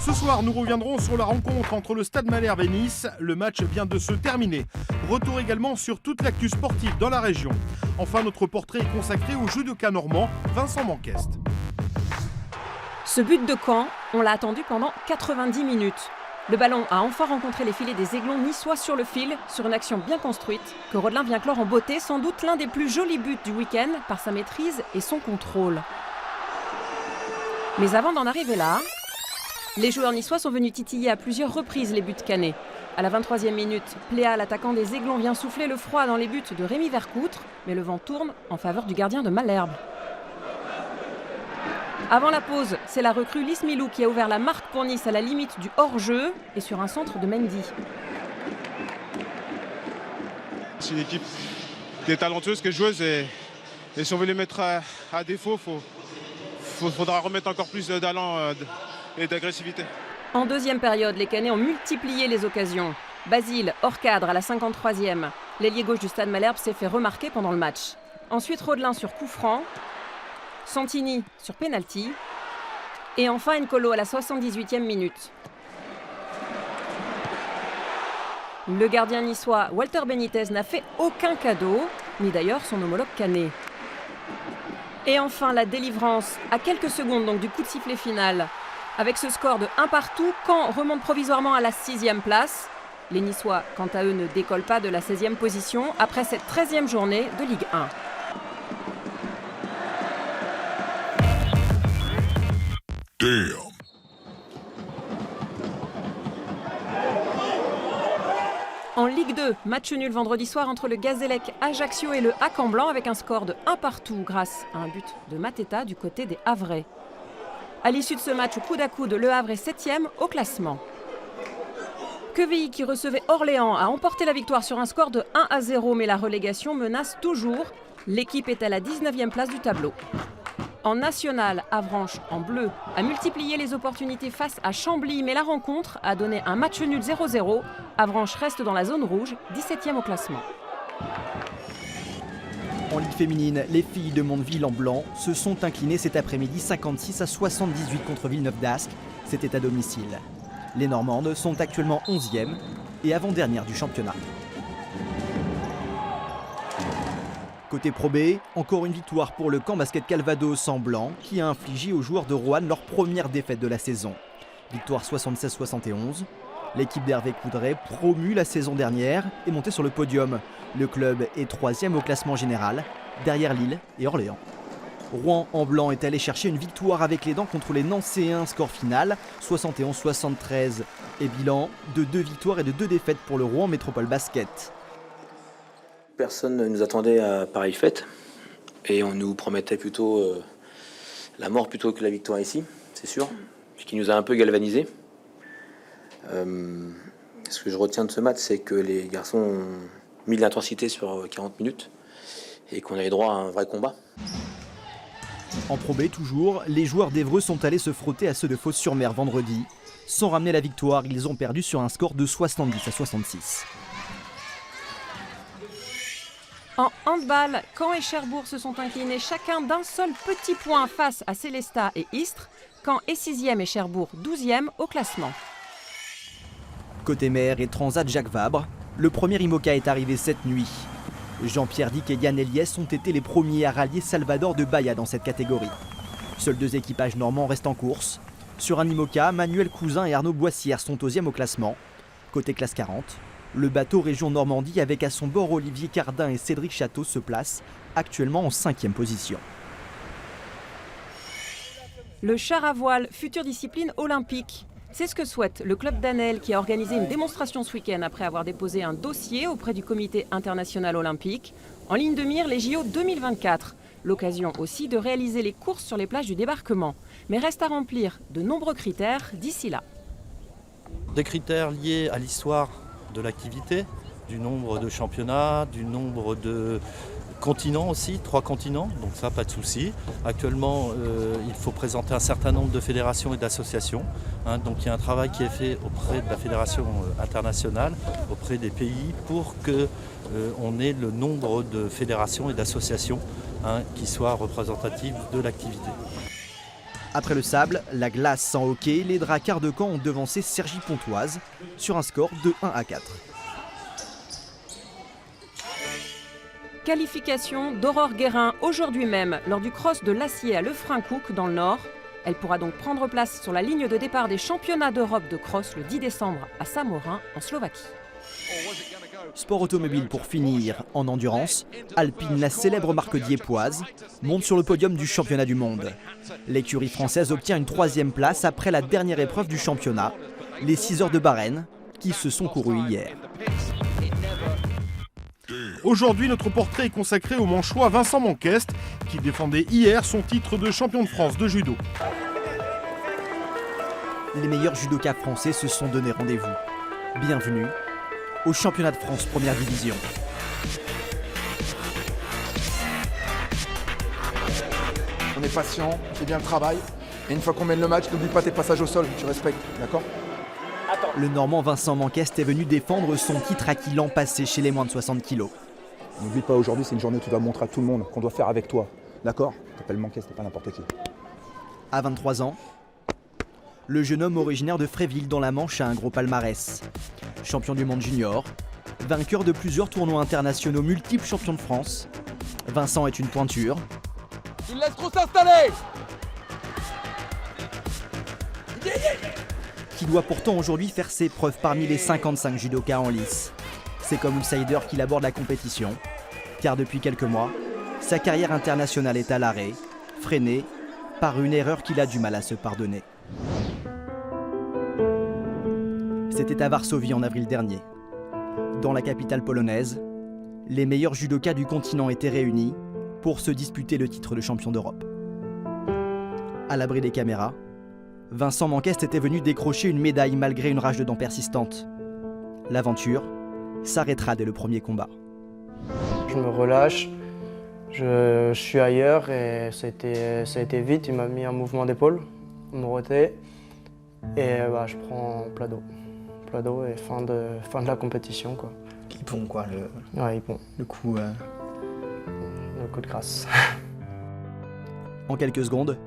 Ce soir, nous reviendrons sur la rencontre entre le Stade Malherbe et Nice. Le match vient de se terminer. Retour également sur toute l'actu sportive dans la région. Enfin, notre portrait est consacré au judoka normand Vincent Manquest. Ce but de Caen, on l'a attendu pendant 90 minutes. Le ballon a enfin rencontré les filets des Aiglons niçois sur le fil, sur une action bien construite, que Rodelin vient clore en beauté, sans doute l'un des plus jolis buts du week-end par sa maîtrise et son contrôle. Mais avant d'en arriver là, les joueurs niçois sont venus titiller à plusieurs reprises les buts cannés. À la 23e minute, Pléa, l'attaquant des Aiglons, vient souffler le froid dans les buts de Rémi Vercoutre, mais le vent tourne en faveur du gardien de Malherbe. Avant la pause, c'est la recrue Lys Milou qui a ouvert la marque pour Nice à la limite du hors-jeu et sur un centre de Mendy. C'est une équipe qui est talentueuse, qui est joueuse et si on veut les mettre à défaut, faudra remettre encore plus d'allant et d'agressivité. En deuxième période, les Cannais ont multiplié les occasions. Basile, hors cadre à la 53e. L'ailier gauche du Stade Malherbe s'est fait remarquer pendant le match. Ensuite, Rodelin sur coup franc. Santini sur pénalty. Et enfin, N'Kolo à la 78e minute. Le gardien niçois Walter Benitez n'a fait aucun cadeau, ni d'ailleurs son homologue canet. Et enfin, la délivrance à quelques secondes donc du coup de sifflet final. Avec ce score de 1 partout, Caen remonte provisoirement à la 6e place. Les Niçois, quant à eux, ne décollent pas de la 16e position après cette 13e journée de Ligue 1. Damn. En Ligue 2, match nul vendredi soir entre le Gazélec Ajaccio et le Hacan Blanc avec un score de 1 partout grâce à un but de Mateta du côté des Havrais. À l'issue de ce match au coude à coude, le Havre est 7e au classement. Quevilly, qui recevait Orléans, a emporté la victoire sur un score de 1-0, mais la relégation menace toujours. L'équipe est à la 19e place du tableau. En national, Avranches, en bleu, a multiplié les opportunités face à Chambly, mais la rencontre a donné un match nul 0-0. Avranches reste dans la zone rouge, 17e au classement. En Ligue féminine, les filles de Mondeville en blanc se sont inclinées cet après-midi 56-78 contre Villeneuve d'Ascq. C'était à domicile. Les Normandes sont actuellement 11e et avant-dernière du championnat. Côté Pro B, encore une victoire pour le camp basket Calvados en blanc qui a infligé aux joueurs de Roanne leur première défaite de la saison. Victoire 76-71. L'équipe d'Hervé Coudray, promue la saison dernière, est montée sur le podium. Le club est 3e au classement général, derrière Lille et Orléans. Rouen en blanc est allé chercher une victoire avec les dents contre les Nancéens, score final 71-73 et bilan de 2 victoires et de 2 défaites pour le Rouen Métropole Basket. Personne ne nous attendait à pareille fête et on nous promettait plutôt la mort plutôt que la victoire ici, c'est sûr, ce qui nous a un peu galvanisés. Ce que je retiens de ce match, c'est que les garçons ont mis de l'intensité sur 40 minutes et qu'on a eu droit à un vrai combat. En Pro B toujours, les joueurs d'Évreux sont allés se frotter à ceux de Fos-sur-Mer vendredi. Sans ramener la victoire, ils ont perdu sur un score de 70-66. En handball, Caen et Cherbourg se sont inclinés chacun d'un seul petit point face à Célestat et Istres. Caen est 6e et Cherbourg 12e au classement. Côté mer et Transat Jacques Vabre, le premier IMOCA est arrivé cette nuit. Jean-Pierre Dick et Yann Eliès ont été les premiers à rallier Salvador de Bahia dans cette catégorie. Seuls 2 équipages normands restent en course. Sur un IMOCA, Manuel Cousin et Arnaud Boissière sont 2e au classement. Côté classe 40, le bateau Région Normandie avec à son bord Olivier Cardin et Cédric Château se place actuellement en 5e position. Le char à voile, future discipline olympique. C'est ce que souhaite le club d'Annelle qui a organisé une démonstration ce week-end après avoir déposé un dossier auprès du comité international olympique. En ligne de mire, les JO 2024. L'occasion aussi de réaliser les courses sur les plages du débarquement. Mais reste à remplir de nombreux critères d'ici là. Des critères liés à l'histoire de l'activité, du nombre de championnats, du nombre de continents aussi, 3 continents, donc ça pas de souci. Actuellement, il faut présenter un certain nombre de fédérations et d'associations. Donc il y a un travail qui est fait auprès de la fédération internationale, auprès des pays, pour qu'on ait le nombre de fédérations et d'associations qui soient représentatives de l'activité. Après le sable, la glace sans hockey, les Drakkars de Caen ont devancé Cergy Pontoise sur un score de 1-4. Qualification d'Aurore Guérin aujourd'hui même lors du cross de l'Acier à Lefrancouc dans le Nord. Elle pourra donc prendre place sur la ligne de départ des championnats d'Europe de cross le 10 décembre à Samorin en Slovaquie. Sport automobile pour finir. En endurance, Alpine, la célèbre marque diepoise, monte sur le podium du championnat du monde. L'écurie française obtient une 3e place après la dernière épreuve du championnat, les 6 heures de Bahreïn, qui se sont courues hier. Aujourd'hui, notre portrait est consacré au manchois Vincent Manquest, qui défendait hier son titre de champion de France de judo. Les meilleurs judokas français se sont donné rendez-vous. Bienvenue au championnat de France première division. On est patient, on fait bien le travail. Et une fois qu'on mène le match, n'oublie pas tes passages au sol, tu respectes, d'accord ? Le Normand Vincent Manquest est venu défendre son titre acquis l'an passé chez les moins de 60 kilos. N'oublie pas, aujourd'hui, c'est une journée où tu dois montrer à tout le monde qu'on doit faire avec toi, d'accord ? T'appelles Manquest, t'es pas n'importe qui. À 23 ans, le jeune homme originaire de Fréville dans la Manche a un gros palmarès. Champion du monde junior, vainqueur de plusieurs tournois internationaux, multiple champion de France. Vincent est une pointure. Il laisse trop s'installer ! Qui doit pourtant aujourd'hui faire ses preuves parmi les 55 judokas en lice. C'est comme outsider qu'il aborde la compétition, car depuis quelques mois, sa carrière internationale est à l'arrêt, freinée par une erreur qu'il a du mal à se pardonner. C'était à Varsovie en avril dernier. Dans la capitale polonaise, les meilleurs judokas du continent étaient réunis pour se disputer le titre de champion d'Europe. À l'abri des caméras, Vincent Manquest était venu décrocher une médaille malgré une rage de dents persistante. L'aventure s'arrêtera dès le premier combat. Je me relâche, je suis ailleurs et ça a été vite. Il m'a mis un mouvement d'épaule, Moroté, et je prends plat d'eau et fin de la compétition, quoi. Hippon, quoi, Ouais, hippon. le coup. Le coup de grâce. En quelques secondes,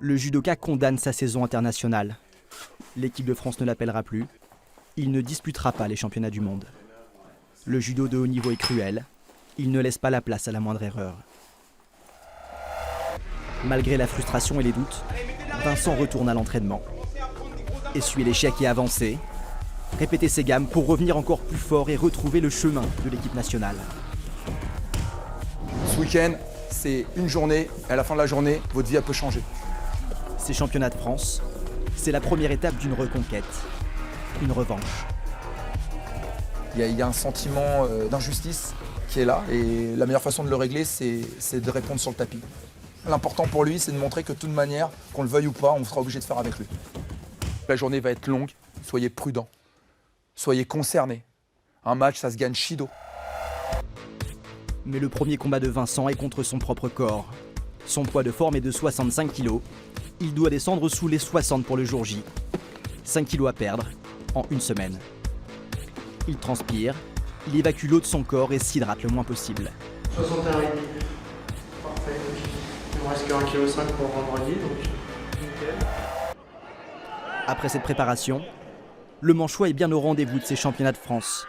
le judoka condamne sa saison internationale. L'équipe de France ne l'appellera plus. Il ne disputera pas les championnats du monde. Le judo de haut niveau est cruel. Il ne laisse pas la place à la moindre erreur. Malgré la frustration et les doutes, Vincent retourne à l'entraînement. Essuyer l'échec et avancer. Répéter ses gammes pour revenir encore plus fort et retrouver le chemin de l'équipe nationale. Ce week-end, c'est une journée, et à la fin de la journée, votre vie peut changer. Ces championnats de France, c'est la première étape d'une reconquête, une revanche. Il y a un sentiment d'injustice qui est là, et la meilleure façon de le régler, c'est de répondre sur le tapis. L'important pour lui, c'est de montrer que de toute manière, qu'on le veuille ou pas, on sera obligé de faire avec lui. La journée va être longue, soyez prudents, soyez concernés. Un match, ça se gagne shido. Mais le premier combat de Vincent est contre son propre corps. Son poids de forme est de 65 kg. Il doit descendre sous les 60 pour le jour J. 5 kg à perdre en une semaine. Il transpire, il évacue l'eau de son corps et s'hydrate le moins possible. 61,5. Parfait. Il me reste que 1,5 kg pour vendredi, donc nickel. Après cette préparation, le manchois est bien au rendez-vous de ses championnats de France.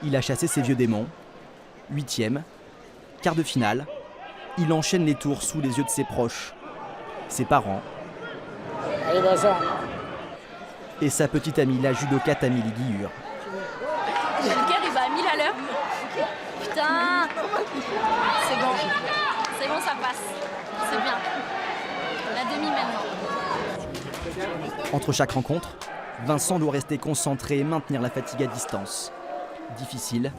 Il a chassé ses vieux démons. 8e, quart de finale, il enchaîne les tours sous les yeux de ses proches, ses parents et sa petite amie, la judoka Tamily Guillure. J'ai le cœur, il va à 1000 à l'heure. Putain, c'est bon, ça passe. C'est bien. La demi maintenant. Entre chaque rencontre, Vincent doit rester concentré et maintenir la fatigue à distance. Difficile,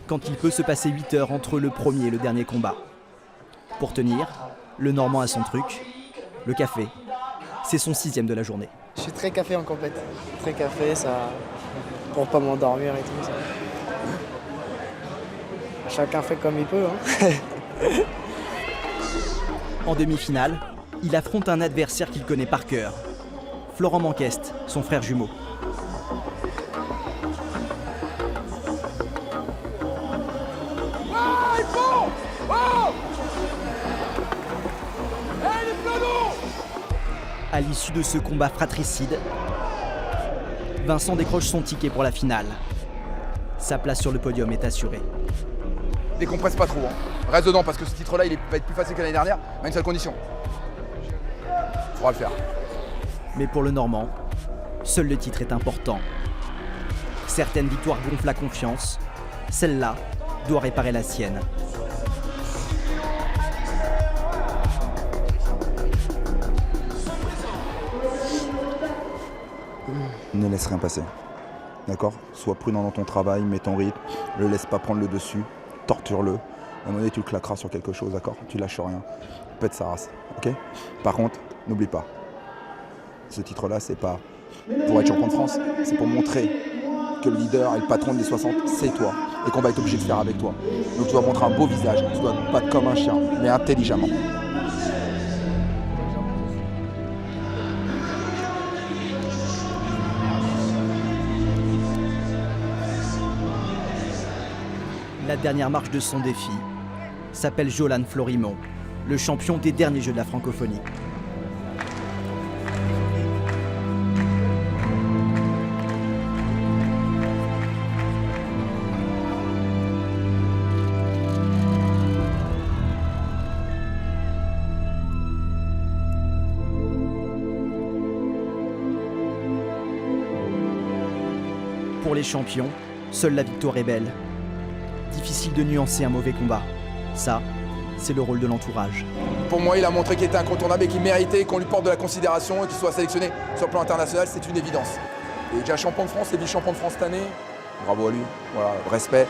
quand il peut se passer 8 heures entre le premier et le dernier combat. Pour tenir, le Normand a son truc, le café. C'est son 6e de la journée. Je suis très café en compète. Très café, ça. Pour pas m'endormir et tout ça. Chacun fait comme il peut, hein. En demi-finale, il affronte un adversaire qu'il connaît par cœur. Florent Manquest, son frère jumeau. À l'issue de ce combat fratricide, Vincent décroche son ticket pour la finale. Sa place sur le podium est assurée. Décompresse pas trop, hein. Reste dedans parce que ce titre-là, il va être plus facile que l'année dernière, mais à une seule condition. Il faudra le faire. Mais pour le Normand, seul le titre est important. Certaines victoires gonflent la confiance, celle-là doit réparer la sienne. Ne laisse rien passer. D'accord ? Sois prudent dans ton travail, mets ton rythme, ne le laisse pas prendre le dessus, torture-le. À un moment donné, tu le claqueras sur quelque chose, d'accord ? Tu lâches rien. Pète sa race, ok ? Par contre, n'oublie pas, ce titre-là, c'est pas pour être champion de France, c'est pour montrer que le leader et le patron des 60, c'est toi. Et qu'on va être obligé de faire avec toi. Donc tu dois montrer un beau visage, tu dois te battre comme un chien, mais intelligemment. La dernière marche de son défi s'appelle Jolan Florimond, le champion des derniers Jeux de la francophonie. Pour les champions, seule la victoire est belle. Difficile de nuancer un mauvais combat. Ça, c'est le rôle de l'entourage. Pour moi, il a montré qu'il était incontournable et qu'il méritait qu'on lui porte de la considération et qu'il soit sélectionné sur le plan international, c'est une évidence. Il est déjà champion de France et vice-champion de France cette année. Bravo à lui, voilà, respect.